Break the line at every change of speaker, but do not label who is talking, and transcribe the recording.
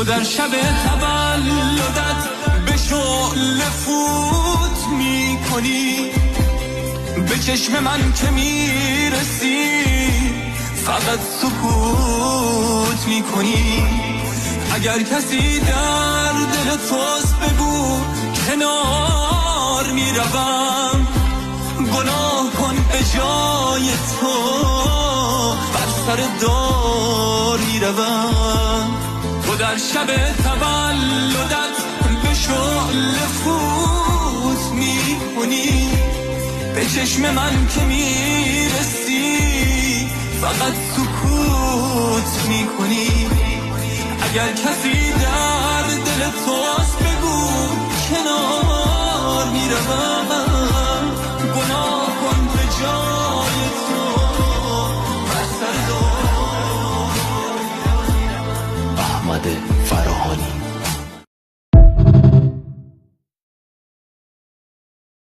تو در شب تولدت به شعله فوت میکنی، به چشم من که میرسی فقط سکوت میکنی. اگر کسی در دل توست بگو کنار میروم، گناه کن به جای تو بر سر دار میروم. تو در شب تولدت به شعله فوت میکنی، به چشم من که میرسی فقط سکوت میکنی. اگر کسی در دل توست بگو کنار میروم.